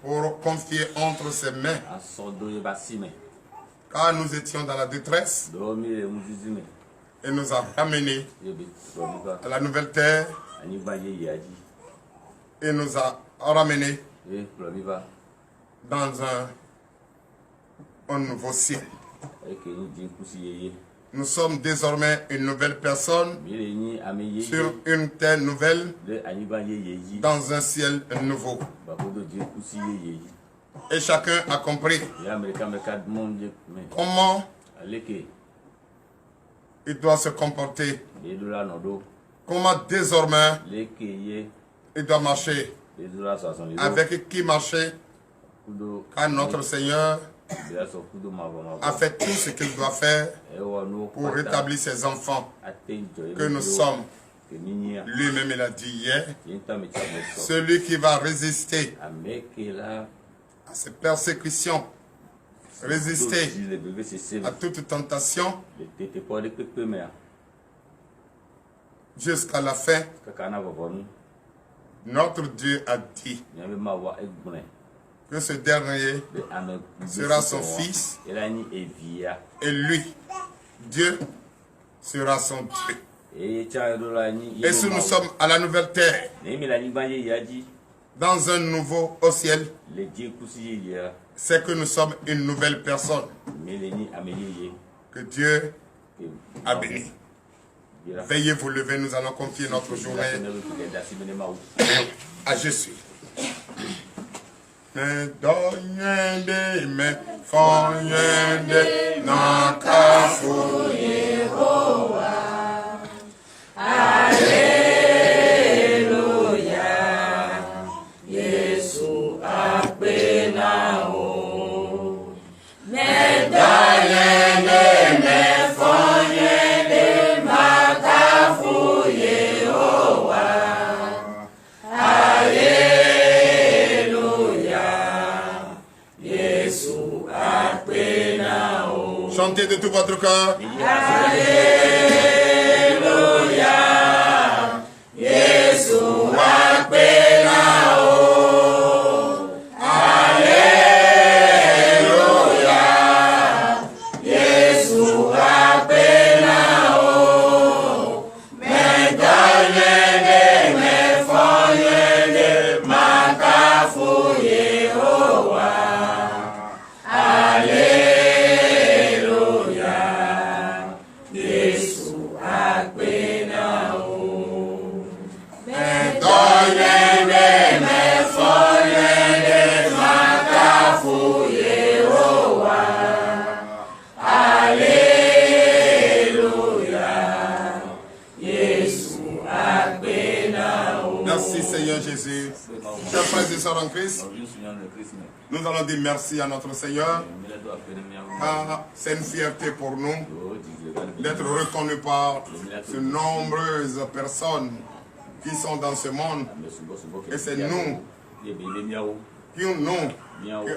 pour confier entre ses mains. Car nous étions dans la détresse. Et nous a ramenés à la nouvelle terre. Et nous a ramenés dans un nouveau ciel. Nous sommes désormais une nouvelle personne sur une terre nouvelle dans un ciel nouveau. Et chacun a compris comment il doit se comporter. Comment désormais il doit marcher. Avec qui marcher? Car notre Seigneur a fait tout ce qu'il doit faire pour rétablir ses enfants que nous sommes. Lui-même il a dit hier, celui qui va résister à ces persécutions, résister à toute tentation jusqu'à la fin, notre Dieu a dit que ce dernier sera son fils et lui, Dieu, sera son Dieu. Et si nous sommes à la nouvelle terre, dans un nouveau au ciel, c'est que nous sommes une nouvelle personne que Dieu a béni. Veuillez vous lever, nous allons confier notre journée à Jésus. Chantez de tout votre cœur. Alléluia. Jésus a pénao. Alléluia. Jésus a pénao. Me donne me foye ma cafouye owa. Alléluia. Merci Seigneur Jésus. Chers frères et sœurs en Christ, nous allons dire merci à notre Seigneur. C'est une fierté pour nous d'être reconnus par de nombreuses personnes qui sont dans ce monde. Et c'est nous qui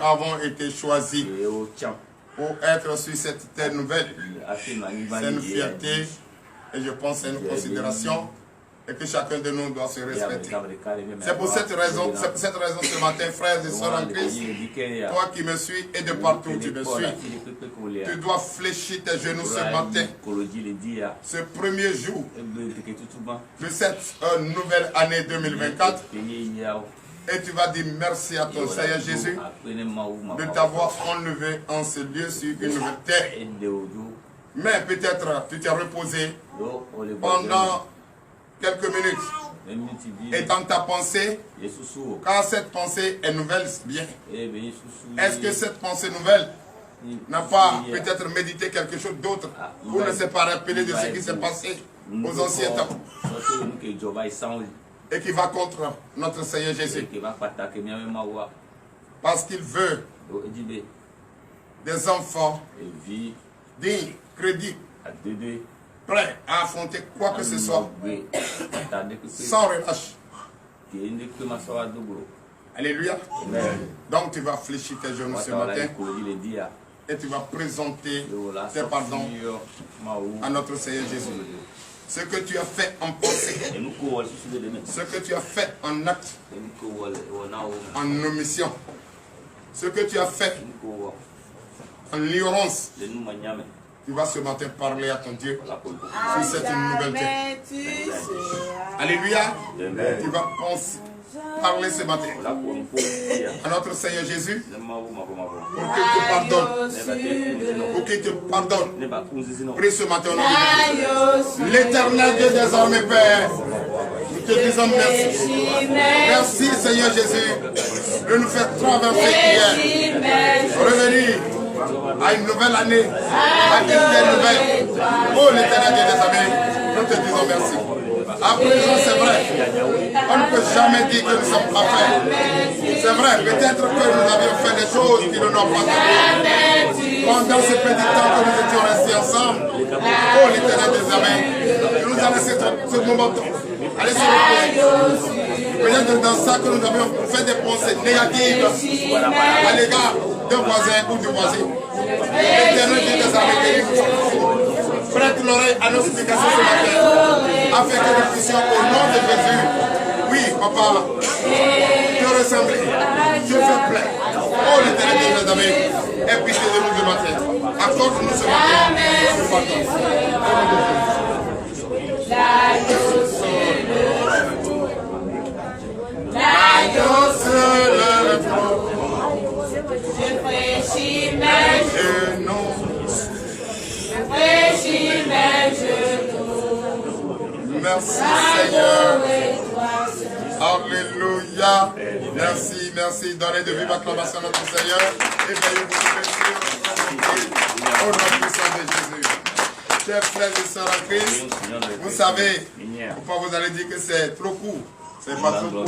avons été choisis pour être sur cette terre nouvelle. C'est une fierté et je pense que c'est une considération et que chacun de nous doit se respecter. C'est pour cette raison ce matin, frères et sœurs en Christ, toi qui me suis et de partout tu me suis, tu dois fléchir tes genoux ce matin, ce premier jour de cette nouvelle année 2024. Et tu vas dire merci à ton Seigneur Jésus de t'avoir enlevé en ce lieu sur une nouvelle terre. Mais peut-être tu t'es reposé pendant quelques minutes et dans ta pensée, car cette pensée est nouvelle, bien. Est-ce que cette pensée nouvelle n'a pas peut-être médité quelque chose d'autre pour ne se pas rappeler de ce qui s'est passé aux anciens temps et qui va contre notre Seigneur Jésus? Parce qu'il veut des enfants dignes, crédibles, prêts à affronter quoi que ce soit, sans relâche. Alléluia. Donc tu vas fléchir tes genoux ce matin et tu vas présenter tes pardons à notre Seigneur Jésus. Ce que tu as fait en pensée. Ce que tu as fait en acte. En omission. Ce que tu as fait en ignorance. Tu vas ce matin parler à ton Dieu sur cette nouvelle vie. Alléluia. Tu vas parler ce matin à notre Seigneur Jésus pour qu'il te pardonne. Pour qu'il te pardonne. Prie ce matin au nom de Dieu. L'Éternel Dieu des armées, Père, nous te disons merci. Merci Seigneur Jésus de nous faire traverser hier. Revenir à une nouvelle année, à une nouvelle. Oh l'Éternel Dieu des armées, nous te disons merci. À présent, c'est vrai, on ne peut jamais dire que nous sommes parfaits. C'est vrai, peut-être que nous avions fait des choses qui ne nous ont pas fait. Pendant ce petit temps que nous étions restés ensemble, oh l'Éternel des armées, tu nous as laissé ce moment, allez se reposer. Peut-être dans ça que nous avions fait des pensées négatives à l'égard d'un voisin ou du voisin. L'Éternel des armées, prête l'oreille à nos explications ce matin, afin que nous puissions, au nom de Jésus, oui, papa, te ressembler, te faire plaire. Oh, l'Éternel des armées, aie pitié de nous ce matin. Accorde-nous ce matin. L'agneau sur le trône. Je fraîchis mes genoux. Merci Seigneur. Alléluia. Merci, merci. Donnez de vive acclamation à notre Seigneur. Et veillez vous au nom puissant de Jésus. Chers frères et sœurs en Christ, vous savez, pourquoi vous allez dire que c'est trop court. C'est pas trop court.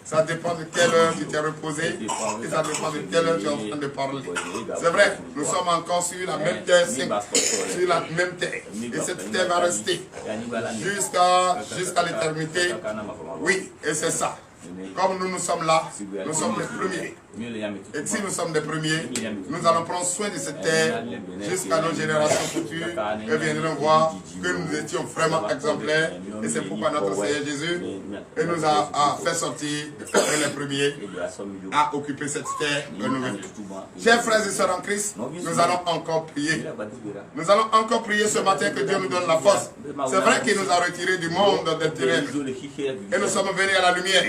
Ça dépend de quelle heure tu t'es reposé et ça dépend de quelle heure tu es en train de parler. C'est vrai, nous sommes encore sur la même terre, sur la même terre. Et cette terre va rester jusqu'à l'éternité. Oui, et c'est ça. Comme nous sommes là, nous sommes les premiers. Et si nous sommes les premiers, nous allons prendre soin de cette terre jusqu'à nos générations futures et viendront voir que nous étions vraiment exemplaires. Et c'est pourquoi notre Seigneur Jésus nous a fait sortir les premiers à occuper cette terre que nous venons. Chers frères et sœurs en Christ, nous allons encore prier. Nous allons encore prier ce matin que Dieu nous donne la force. C'est vrai qu'il nous a retirés du monde des ténèbres. Et nous sommes venus à la lumière.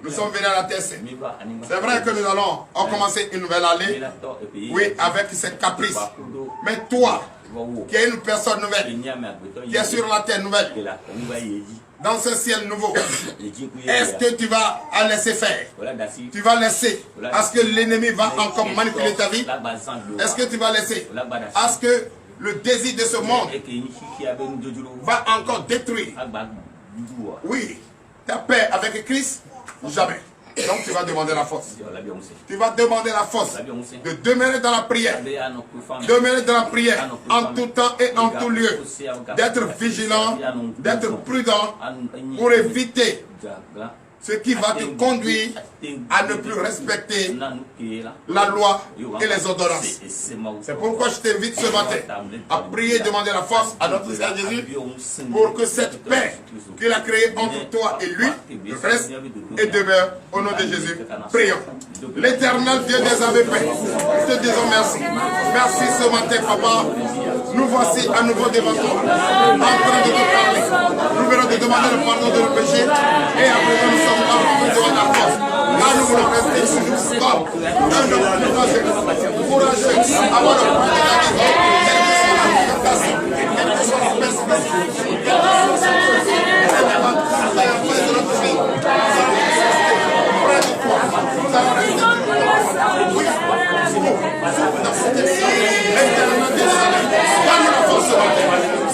Nous sommes venus à la terre. C'est vrai que nous allons commencer une nouvelle année. Oui, avec ses caprices. Mais toi, qui es une personne nouvelle, qui est sur la terre nouvelle, dans ce ciel nouveau, est-ce que tu vas laisser faire? Tu vas laisser à ce que l'ennemi va encore manipuler ta vie? Est-ce que tu vas laisser à ce que le désir de ce monde va encore détruire? Oui, ta paix avec Christ? Jamais. Donc tu vas demander la force. Tu vas demander la force de demeurer dans la prière. Demeurer dans la prière en tout temps et en tout lieu. D'être vigilant, d'être prudent pour éviter ce qui va te conduire à ne plus respecter la loi et les ordonnances. C'est pourquoi je t'invite ce matin à prier et demander la force à notre Seigneur Jésus pour que cette paix qu'il a créée entre toi et lui reste et demeure au nom de Jésus. Prions. L'Éternel Dieu des armées, nous te disons merci. Merci ce matin, Papa. Nous voici à nouveau devant toi, en train de te parler. Nous venons de demander le pardon de nos péchés et après nous sommes là pour te la force. Là, nous voulons rester toujours forts. Un homme courageux, avoir le point de la maison, quelle que soit la perspective, quelle que soit la fin de notre vie, nous allons rester près de toi. Nous allons rester oui, dans cette émission, l'Éternel des armées, donne la force ce matin,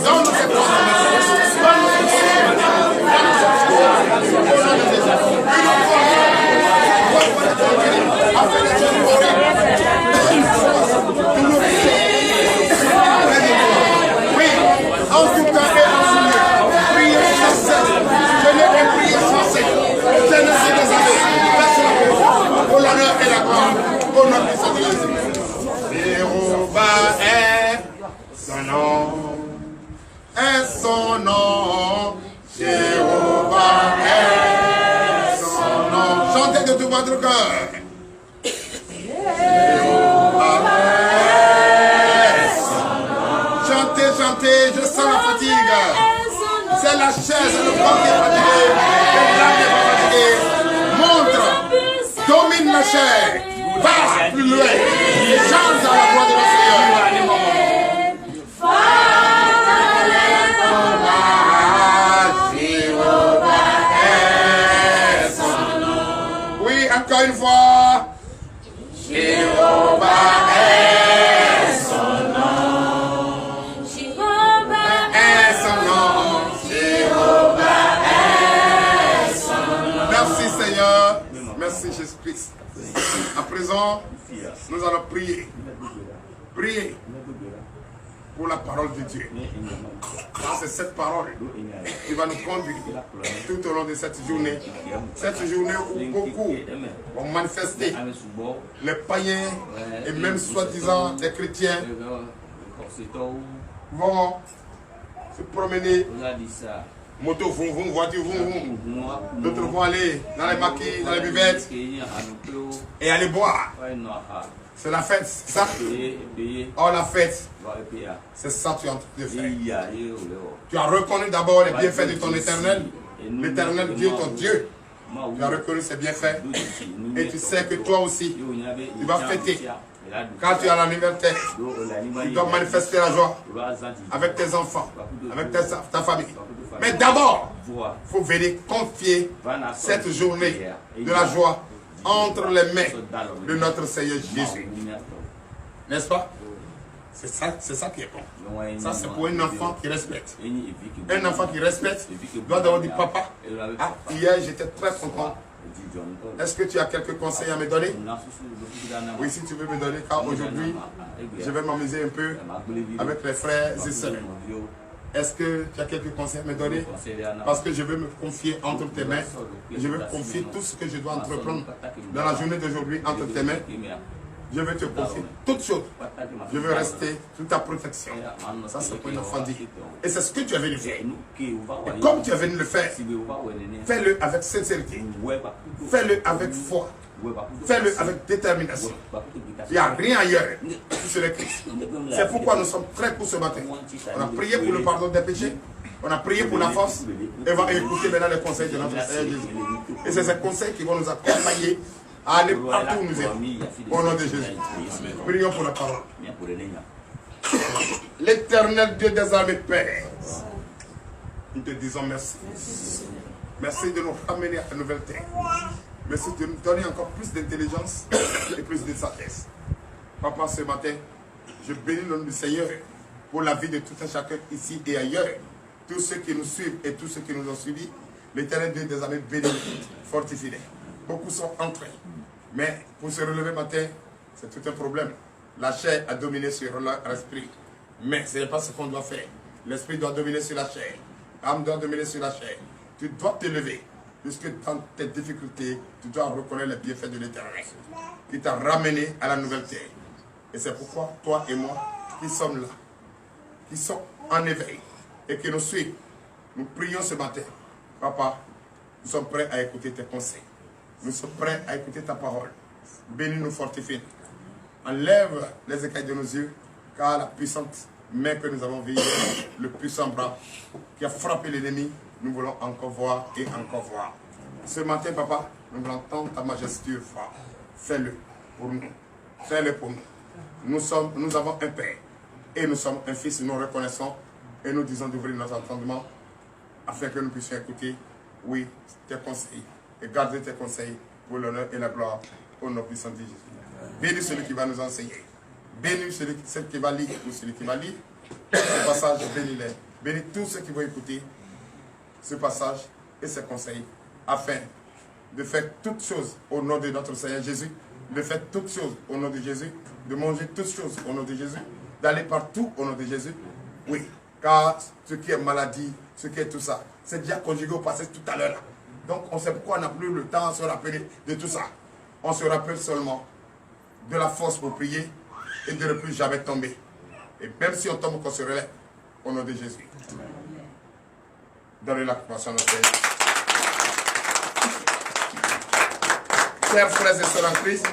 donne cette force, donne cette force, donne cette force, votre cœur. Chantez, chantez, je sens la fatigue. C'est la chair, c'est le corps qui est fatigué. L'âme n'est pas fatiguée. Montre, domine la chair. Va plus loin. Chante à la voix de notre Seigneur. Oui, encore une fois. Jéhovah est son nom. Jéhovah est son nom. Jéhovah est son nom. Merci Seigneur. Merci Jésus-Christ. À présent, nous allons prier. Prier pour la parole de Dieu. Car c'est cette parole qui va nous conduire tout au long de cette journée. Cette journée où beaucoup vont manifester, les païens et même soi-disant les chrétiens vont se promener, moto, vroom, voiture, vroom. D'autres vont aller dans les maquis, dans les buvettes et aller boire. C'est la fête, c'est ça? Oh, la fête, c'est ça que tu es en train de faire. Tu as reconnu d'abord les bienfaits de ton éternel, l'éternel Dieu, ton Dieu. Tu as reconnu ses bienfaits et tu sais que toi aussi, tu vas fêter. Quand tu as l'anniversaire, tu dois manifester la joie avec tes enfants, avec ta famille. Mais d'abord, il faut venir confier cette journée de la joie entre les mains de notre Seigneur Jésus. N'est-ce pas? C'est ça qui est bon. Ça, c'est pour un enfant qui respecte. Un enfant qui respecte doit d'abord dire, papa, hier j'étais très content. Est-ce que tu as quelques conseils à me donner? Oui, si tu veux me donner, car aujourd'hui, je vais m'amuser un peu avec les frères et sœurs. Est-ce que tu as quelques conseils à me donner? Parce que je veux me confier entre tes mains. Je veux confier tout ce que je dois entreprendre dans la journée d'aujourd'hui entre tes mains. Je veux te confier toutes choses. Je veux rester sous ta protection. Ça, c'est pour une enfant dit. Et c'est ce que tu es venu faire. Et comme tu es venu le faire, fais-le avec sincérité. Fais-le avec foi. Fais-le avec détermination. Il n'y a rien ailleurs sur le Christ. C'est pourquoi nous sommes prêts pour ce matin. On a prié pour le pardon des péchés. On a prié pour la force. Et on va écouter maintenant les conseils de notre Seigneur Jésus. Et c'est ces conseils qui vont nous accompagner à aller partout où nous sommes. Au nom de Jésus. Prions pour la parole. L'éternel Dieu des armées, Père, nous te disons merci. Merci de nous ramener à la nouvelle terre. Merci de nous donner encore plus d'intelligence et plus de sagesse. Papa, ce matin, je bénis le nom du Seigneur pour la vie de tout un chacun ici et ailleurs. Tous ceux qui nous suivent et tous ceux qui nous ont suivis, l'Éternel Dieu des armées bénis, fortifie-les. Beaucoup sont entrés. Mais pour se relever matin, c'est tout un problème. La chair a dominé sur l'esprit. Mais ce n'est pas ce qu'on doit faire. L'esprit doit dominer sur la chair. L'âme doit dominer sur la chair. Tu dois te lever. Puisque dans tes difficultés, tu dois reconnaître les bienfaits de l'Éternel qui t'a ramené à la nouvelle terre. Et c'est pourquoi toi et moi, qui sommes là, qui sommes en éveil et qui nous suivent, nous prions ce matin. Papa, nous sommes prêts à écouter tes conseils. Nous sommes prêts à écouter ta parole. Bénis-nous, fortifie. Enlève les écailles de nos yeux, car la puissante main que nous avons vue, le puissant bras qui a frappé l'ennemi, nous voulons encore voir et encore voir. Ce matin, papa, nous voulons entendre ta majestueuse voix. Fais-le pour nous. Fais-le pour nous. Nous avons un Père et nous sommes un Fils. Nous reconnaissons et nous disons d'ouvrir notre entendement afin que nous puissions écouter, oui, tes conseils et garder tes conseils pour l'honneur et la gloire au nom puissant de Jésus. Bénis celui qui va nous enseigner. Bénis celui qui va lire ou celui qui va lire. Ce passage, bénis-les. Bénis tous ceux qui vont écouter ce passage et ces conseils afin de faire toutes choses au nom de notre Seigneur Jésus, de faire toutes choses au nom de Jésus, de manger toutes choses au nom de Jésus, d'aller partout au nom de Jésus. Oui, car ce qui est maladie, ce qui est tout ça, c'est déjà conjugué au passé tout à l'heure. Donc on sait pourquoi on n'a plus le temps à se rappeler de tout ça. On se rappelle seulement de la force pour prier et de ne plus jamais tomber. Et même si on tombe, qu'on se relève au nom de Jésus. Donnez la compassion à notre Seigneur. Chers frères et sœurs en Christ,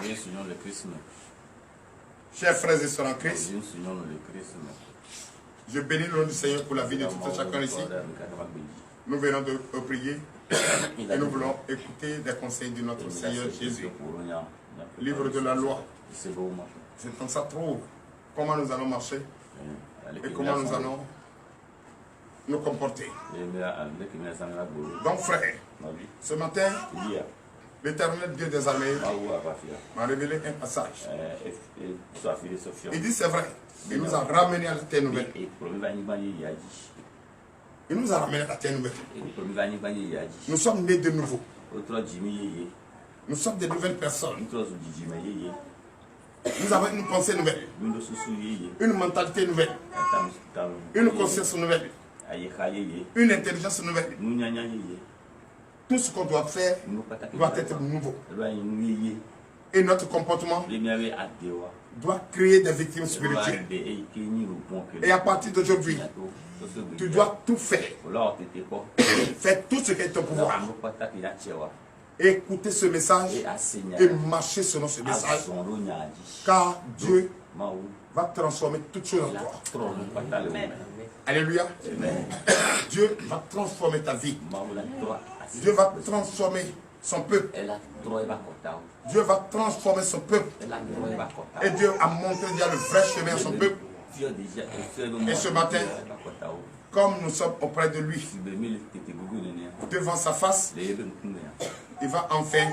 chers frères et sœurs en Christ, je bénis le nom du Seigneur pour la vie de tout un chacun ici. Nous venons de prier et nous voulons écouter les conseils de notre Seigneur Jésus. Livre de la loi. C'est comme ça trop comment nous allons marcher et comment nous allons nous comporter. Donc frère, ce matin, l'Éternel Dieu des armées m'a révélé un passage. Il dit c'est vrai, il nous a ramenés à la terre nouvelle. Il nous a ramenés à la terre nouvelle. Nous sommes nés de nouveau. Nous sommes des nouvelles personnes. Nous avons une pensée nouvelle, une mentalité nouvelle, une conscience nouvelle, une intelligence nouvelle. Tout ce qu'on doit faire doit être nouveau. Et notre comportement doit créer des victimes spirituelles. Et à partir d'aujourd'hui, tu dois tout faire. Faire tout ce qui est ton pouvoir. Écouter ce message et marcher selon ce message. Car Dieu va transformer toutes choses en toi. Alléluia. Dieu va transformer ta vie. Dieu va transformer son peuple. Dieu va transformer son peuple. Et Dieu a montré déjà le vrai chemin à son peuple. Et ce matin, comme nous sommes auprès de lui, devant sa face, il va enfin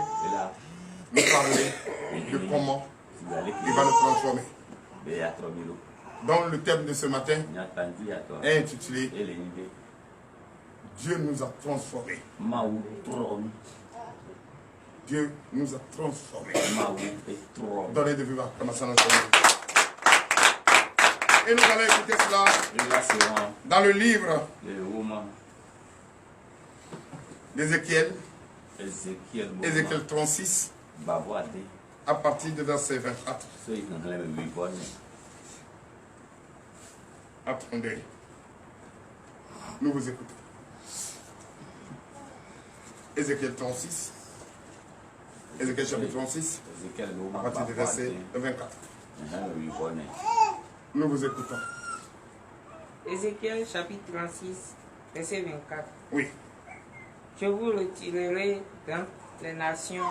nous parler de comment il va nous transformer. Donc le thème de ce matin est intitulé Dieu nous a transformés. Dieu nous a transformés. Donnez de vivre comme ça. Et nous allons écouter cela dans le livre d'Ézéchiel, Ézéchiel 36, à partir de verset 24. Attendez, nous vous écoutons. Ézéchiel 36, Ézéchiel chapitre 36, à partir du verset 24. Nous vous écoutons. Ézéchiel chapitre 36, verset 24. Oui. Je vous retirerai dans les nations,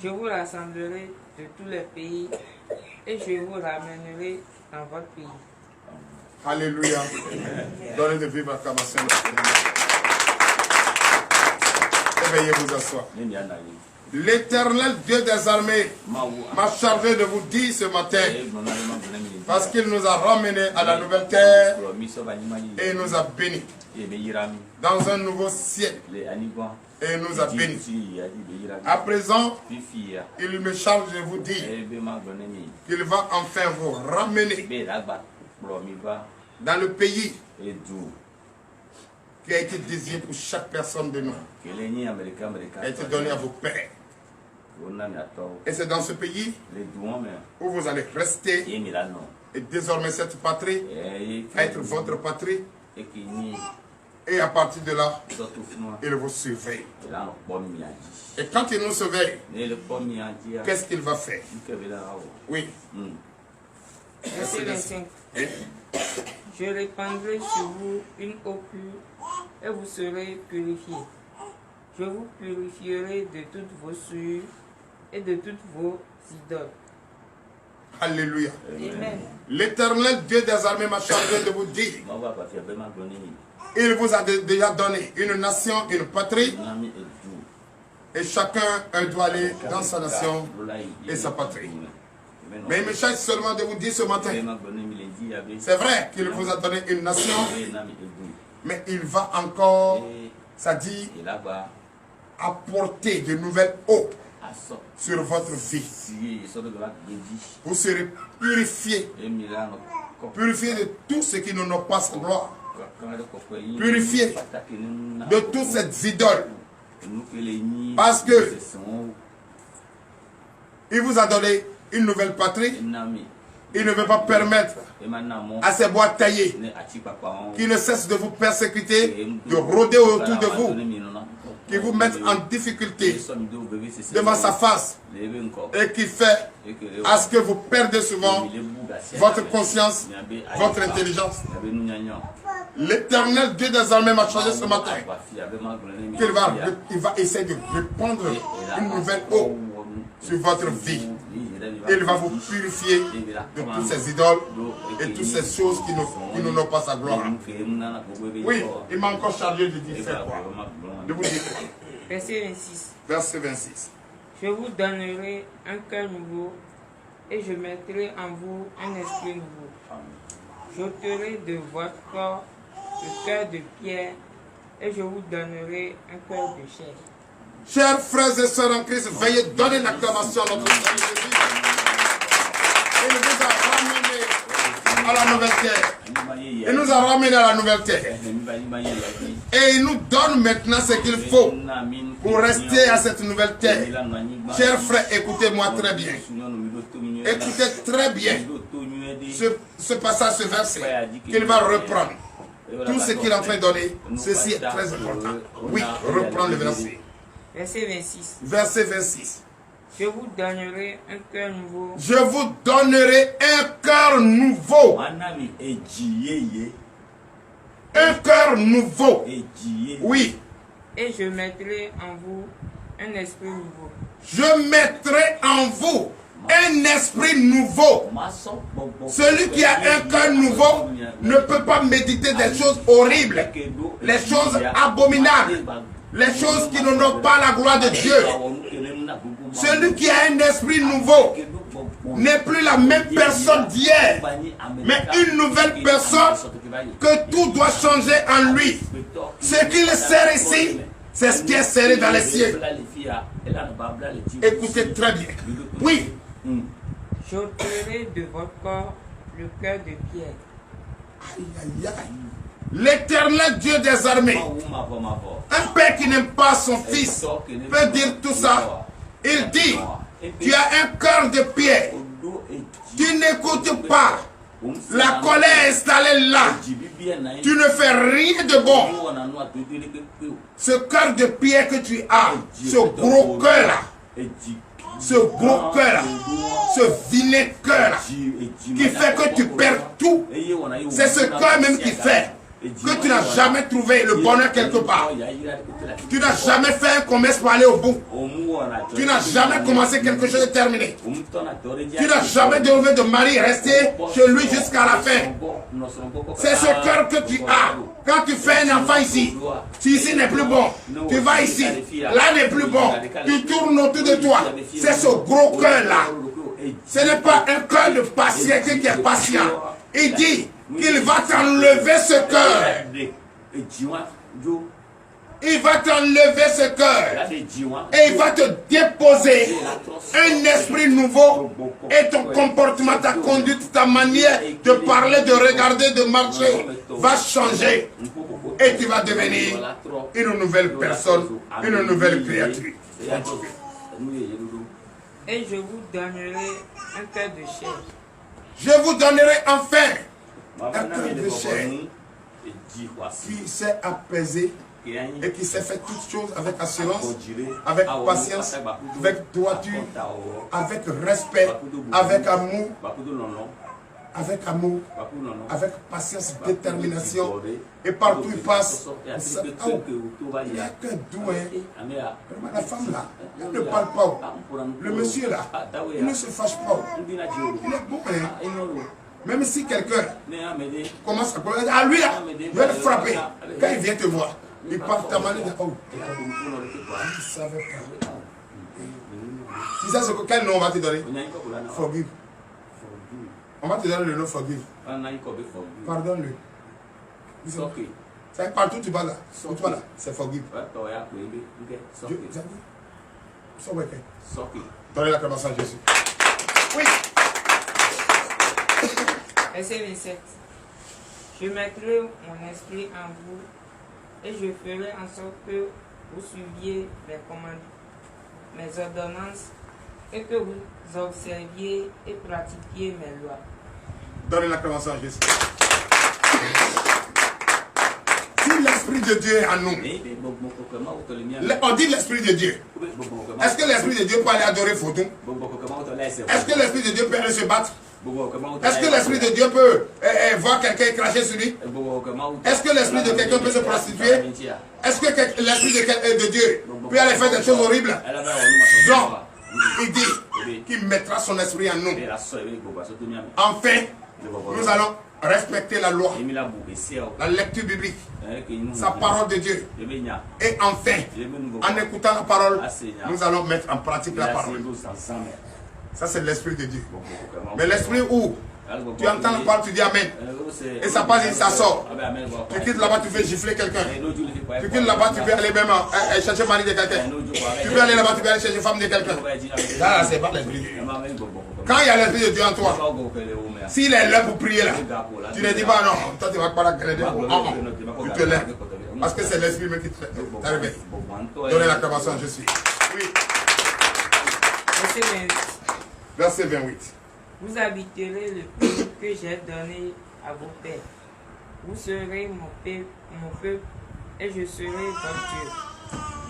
je vous rassemblerai de tous les pays et je vous ramènerai dans votre pays. Alléluia. Donnez de vivre acclamation. Veuillez vous asseoir. L'Éternel Dieu des armées m'a chargé de vous dire ce matin, parce qu'il nous a ramenés à la nouvelle terre et nous a bénis dans un nouveau ciel et nous a bénis. À présent, il me charge de vous dire qu'il va enfin vous ramener dans le pays qui a été désigné pour chaque personne de nous, a été donné à vos pères. Et c'est dans ce pays où vous allez rester. Et désormais cette patrie va être votre patrie. Et à partir de là, il vous surveille. Et quand il nous surveille, qu'est-ce qu'il va faire? Oui. Verset 25. Je répandrai sur vous une eau pure et vous serez purifiés. Je vous purifierai de toutes vos souillures et de toutes vos idoles. Alléluia. Amen. L'Éternel Dieu des armées m'a chargé de vous dire, il vous a déjà donné une nation, une patrie, et chacun doit aller dans sa nation et sa patrie. Mais il me charge seulement de vous dire ce matin, c'est vrai qu'il vous a donné une nation, mais il va encore, ça dit, apporter de nouvelles eaux sur votre vie. Vous serez purifiés. Purifiés de tout ce qui ne nous passe gloire. Purifiés de toutes ces idoles. Parce que il vous a donné une nouvelle patrie. Il ne veut pas permettre à ces bois taillés qui ne cessent de vous persécuter, de rôder autour de vous, qui vous mettent en difficulté devant sa face et qui fait à ce que vous perdez souvent votre conscience, votre intelligence. L'Éternel Dieu des armées m'a changé ce matin qu'il va essayer de répandre une nouvelle eau sur votre vie. Il va vous purifier de toutes ces idoles et toutes ces choses qui n'ont pas sa gloire. Oui, il m'a encore chargé de dire faire quoi? De vous dire quoi? Verset 26. Verset 26. Je vous donnerai un cœur nouveau et je mettrai en vous un esprit nouveau. J'ôterai de votre corps le cœur de pierre et je vous donnerai un cœur de chair. Chers frères et sœurs en Christ, veuillez donner l'acclamation à notre Seigneur Jésus. Il vous a ramené à la nouvelle terre. Il nous a ramené à la nouvelle terre. Et il nous donne maintenant ce qu'il faut pour rester à cette nouvelle terre. Chers frères, écoutez-moi très bien. Écoutez très bien ce passage, ce verset qu'il va reprendre. Tout ce qu'il est en train de donner, ceci est très important. Oui, reprends le verset. Verset 26. Verset 26. Je vous donnerai un cœur nouveau. Je vous donnerai un cœur nouveau. Un cœur nouveau. Oui. Et je mettrai en vous un esprit nouveau. Je mettrai en vous un esprit nouveau. Celui qui a un cœur nouveau ne peut pas méditer des choses horribles, les choses abominables, les choses qui n'ont pas la gloire de Dieu. Celui qui a un esprit nouveau n'est plus la même personne d'hier, mais une nouvelle personne que tout doit changer en lui. Ce qu'il sert ici, c'est ce qui est serré dans les cieux. Écoutez très bien. Oui. J'ôterai de votre corps le cœur de pierre. Aïe, aïe, aïe. L'Éternel Dieu des armées, un père qui n'aime pas son fils, peut dire tout ça. Il dit, tu as un cœur de pierre, tu n'écoutes pas, la colère est installée là, tu ne fais rien de bon. Ce cœur de pierre que tu as, ce gros cœur là, ce gros cœur là, ce vilain cœur là, qui fait que tu perds tout, c'est ce cœur même qui fait que tu n'as jamais trouvé le bonheur quelque part. Tu n'as jamais fait un commerce pour aller au bout. Tu n'as jamais commencé quelque chose de terminé. Tu n'as jamais demandé de mari rester chez lui jusqu'à la fin. C'est ce cœur que tu as. Quand tu fais un enfant ici, si ici n'est plus bon, tu vas ici, là n'est plus bon, tu tournes autour de toi. C'est ce gros cœur là. Ce n'est pas un cœur de patience qui est patient. Il dit qu'il va t'enlever ce cœur. Il va t'enlever ce cœur. Et il va te déposer un esprit nouveau. Et ton comportement, ta conduite, ta manière de parler, de regarder, de marcher va changer. Et tu vas devenir une nouvelle personne, une nouvelle créature. Et je vous donnerai un cœur de chair. Je vous donnerai enfin un cœur de chair qui s'est apaisé et qui s'est fait toutes choses avec assurance, avec patience, avec droiture, avec respect, avec amour, avec patience, détermination. Et partout il passe, il n'y a qu'un doux. La femme là, elle ne parle pas. Le monsieur là, il ne se fâche pas. Il est bon. Même si quelqu'un commence à lui là, il va le frapper. Quand il vient te voir, il part ta manière de oh. Il ne savait pas. Tu sais quel nom on va te donner? Forgive. On va te donner le nom forgive. Pardonne-le. C'est partout tu vas là. Où tu vas là, c'est forgive. Donnez l'acclamation à Jésus. Oui. Verset 27. Je mettrai mon esprit en vous et je ferai en sorte que vous suiviez mes commandes, mes ordonnances et que vous observiez et pratiquiez mes lois. Donnez l'acclamation à Jésus. Si l'Esprit de Dieu est en nous. On dit l'Esprit de Dieu. Est-ce que l'Esprit de Dieu peut aller adorer Photon? Est-ce que l'Esprit de Dieu peut aller se battre? Est-ce que l'Esprit de Dieu peut voir quelqu'un cracher sur lui? Est-ce que l'Esprit de quelqu'un peut se prostituer? Est-ce que l'Esprit de Dieu peut aller faire des choses horribles? Non. Il dit qu'il mettra son esprit en nous. Enfin, nous allons respecter la loi, la lecture biblique, sa parole de Dieu. Et enfin, en écoutant la parole, nous allons mettre en pratique la parole. Ça, c'est l'Esprit de Dieu. Mais l'Esprit où tu entends la parole, tu dis Amen. Et ça passe et ça sort. Tu quittes là-bas, tu fais gifler quelqu'un. Tu quittes là-bas, tu peux aller même chercher mari de quelqu'un. Tu peux aller là-bas, tu peux aller chercher femme de quelqu'un. Là, c'est pas l'Esprit de Dieu. Quand il y a l'Esprit de Dieu en toi, s'il est là pour prier là, tu ne dis pas non, toi tu vas pas la griller. Tu te lèves. Parce que c'est l'Esprit qui te réveille. Donnez l'acclamation, je suis. Oui. Verset 28. Vous habiterez le pays que j'ai donné à vos pères. Vous serez mon peuple, et je serai votre Dieu.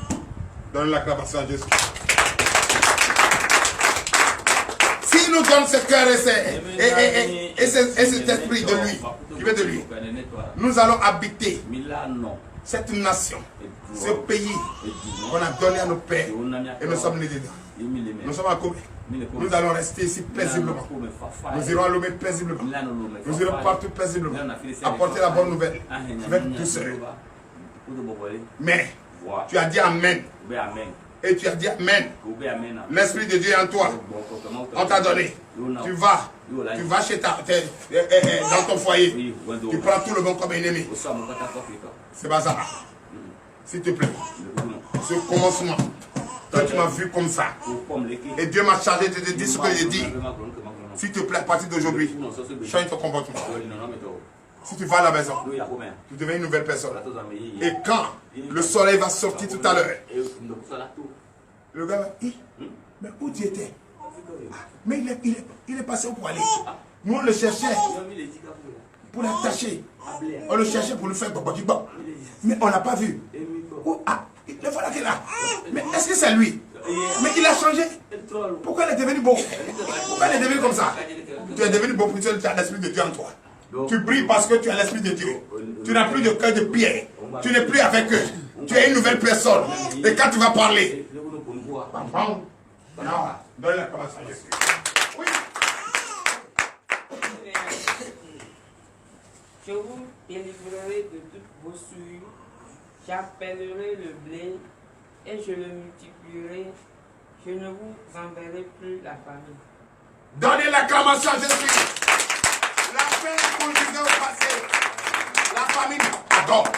Donne l'acclamation à Jésus. S'il nous donne ce cœur et cet esprit de lui, qui vient de lui, nous allons habiter cette nation, ce pays qu'on a donné à nos pères, et nous sommes nés dedans. Nous sommes à Kobe. Nous allons rester ici paisiblement. Nous irons à Lomé paisiblement. Nous irons partout paisiblement. Apporter la bonne nouvelle avec douceur. Mais tu as dit Amen. Et tu as dit Amen. L'Esprit de Dieu est en toi. On t'a donné. Tu vas chez dans ton foyer. Tu prends tout le monde comme ennemi. C'est pas ça. S'il te plaît. Ce commencement. Toi, tu m'as vu comme ça. Et Dieu m'a chargé de te dire ce que j'ai dit. S'il te plaît, à partir d'aujourd'hui, change ton comportement. Si tu vas à la maison, tu deviens une nouvelle personne. Et quand le soleil va sortir tout à l'heure, le gars va dire, mais où tu étais? Mais il est passé où pour aller? Nous, on le cherchait pour l'attacher. On le cherchait pour le faire bobo. Mais on ne l'a pas vu. Le voilà qu'il est là. Mais est-ce que c'est lui? Mais il a changé. Pourquoi il est devenu beau? Pourquoi il est devenu comme ça? Tu es devenu beau parce que tu as l'Esprit de Dieu en toi. Tu brilles parce que tu as l'Esprit de Dieu. Tu n'as plus de cœur de pierre. Tu n'es plus avec eux. Tu es une nouvelle personne. Et quand tu vas parler, donne la commence à Jésus. Oui. Je vous délivrerai de toutes vos souillures. J'appellerai le blé et je le multiplierai. Je ne vous enverrai plus la famine. Donnez l'acclamation à Jésus. La paix est conjuguée au passé. La famine adore.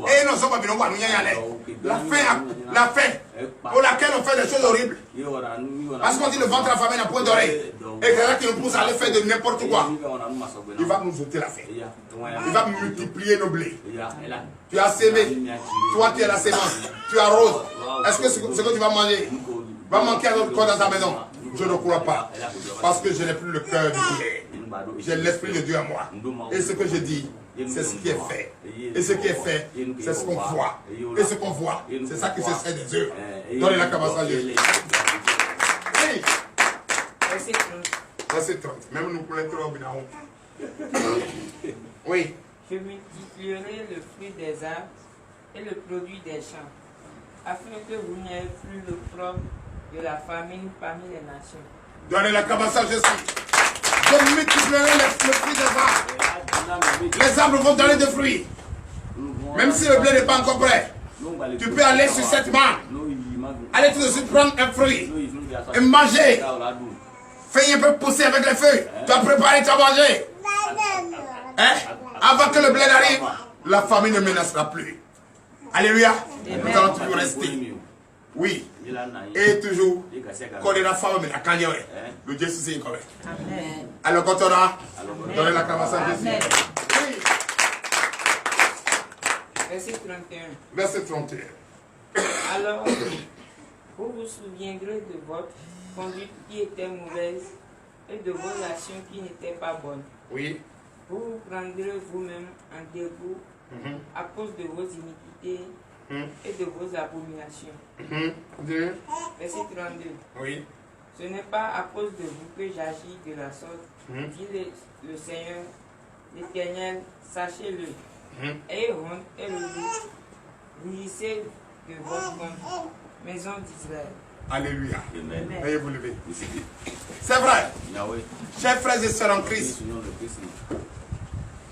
Et nous sommes pas venus voir nous y aller. La faim pour laquelle on fait des choses horribles. Parce qu'on dit le ventre affamé n'a point d'oreille. Et quelqu'un qui nous pousse à aller faire de n'importe quoi. Il va nous ôter la faim. Il va multiplier nos blés. Tu as sémé. Toi tu es la sémence. Tu arroses. Est-ce que ce que tu vas manger va manquer à notre corps dans ta maison? Je ne crois pas. Parce que je n'ai plus le cœur de Dieu. J'ai l'Esprit de Dieu en moi. Et ce que je dis, c'est ce qui est fait. Et ce qui est fait, c'est ce qu'on voit. Et ce qu'on voit, c'est ça qui se fait des œuvres. Donnez la commence à Jésus. Oui. Verset 30. Même nous pour l'être oui. Je multiplierai le fruit des arbres et le produit des champs, afin que vous n'ayez plus le problème de la famine parmi les nations. Donnez la commence à Jésus. Je multiplierai le fruit des arbres. Les arbres vont donner des fruits. Même si le blé n'est pas encore prêt, tu peux aller sur cette main, aller tout de suite prendre un fruit et manger. Fais un peu pousser avec les feuilles. Tu as préparé, tu as mangé. Hein? Avant que le blé n'arrive, la famille ne menacera plus. Alléluia. Nous allons toujours rester. Oui. Et toujours, quand on est la femme, mais la canne, le Dieu c'est correct. Alors quand on a, donnez la camasse à Jésus. Oui. Verset 31. Verset 31. Alors, vous vous souviendrez de votre conduite qui était mauvaise et de vos actions qui n'étaient pas bonnes. Oui. Vous vous prendrez vous-même en dégoût à cause de vos iniquités et de vos abominations. Verset 32. Oui. Ce n'est pas à cause de vous que j'agis de la sorte, dit le Seigneur, l'Éternel, sachez-le. Ayez honte et jouissez de votre compte, maison d'Israël. Alléluia. Amen. Veuillez vous lever. C'est vrai. Yahweh, Chers frères et sœurs en Christ, Seigneur de Christ,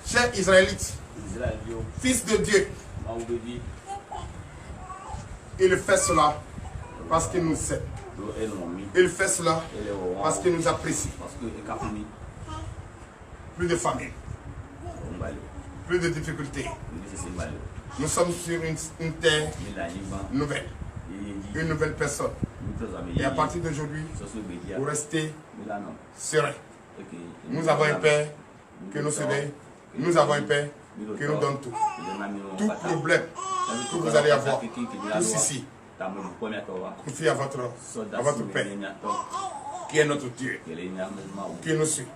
chers Israélites, Israël, Dieu, fils de Dieu, m'a obéi, il fait cela parce qu'il nous aime. Dieu est mon ami, Il fait cela elle est au roi, parce qu'il nous apprécie. parce que les Capouni, Plus de famine, on va aller, plus de difficultés. on dit c'est mal, Nous sommes sur une terre il a une nouvelle, une nouvelle personne. Et à partir d'aujourd'hui, vous restez serein. Nous avons un Père qui nous surveille. Nous avons un Père qui nous donne tout. Tout problème que vous allez avoir, tous ici, confie à votre Père, qui est notre Dieu, qui nous suit.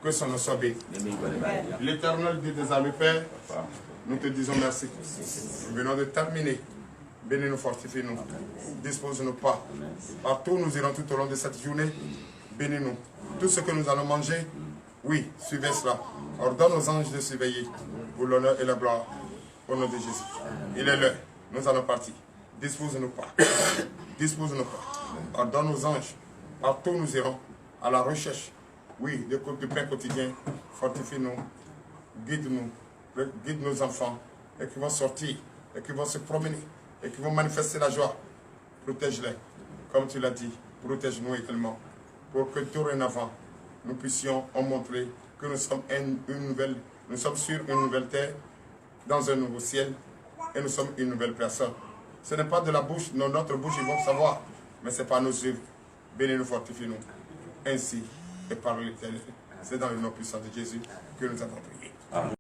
Que son nom soit béni. L'Éternel Dieu des armées, Père, nous te disons merci. Nous venons de terminer. Bénis-nous, fortifie-nous, dispose-nous pas. Partout nous irons tout au long de cette journée. Bénis-nous. Tout ce que nous allons manger, oui, suivez cela. Ordonne aux anges de surveiller pour l'honneur et la gloire au nom de Jésus. Il est l'heure. Nous allons partir. Dispose-nous pas. Dispose-nous pas. Ordonne aux anges. Partout nous irons à la recherche. Oui, de pain quotidien. Fortifie-nous. Guide-nous. Guide nos enfants. Et qui vont sortir. Et qui vont se promener. Et qui vont manifester la joie. Protège-les. Comme tu l'as dit. Protège-nous également. Pour que dorénavant, nous puissions en montrer que nous sommes nous sommes sur une nouvelle terre, dans un nouveau ciel, et nous sommes une nouvelle personne. Ce n'est pas de la bouche, notre bouche, ils vont savoir, mais ce n'est pas nos yeux. Bénis-nous, fortifie-nous. Ainsi, et par l'Éternel. C'est dans le nom puissant de Jésus que nous avons prié. Amen.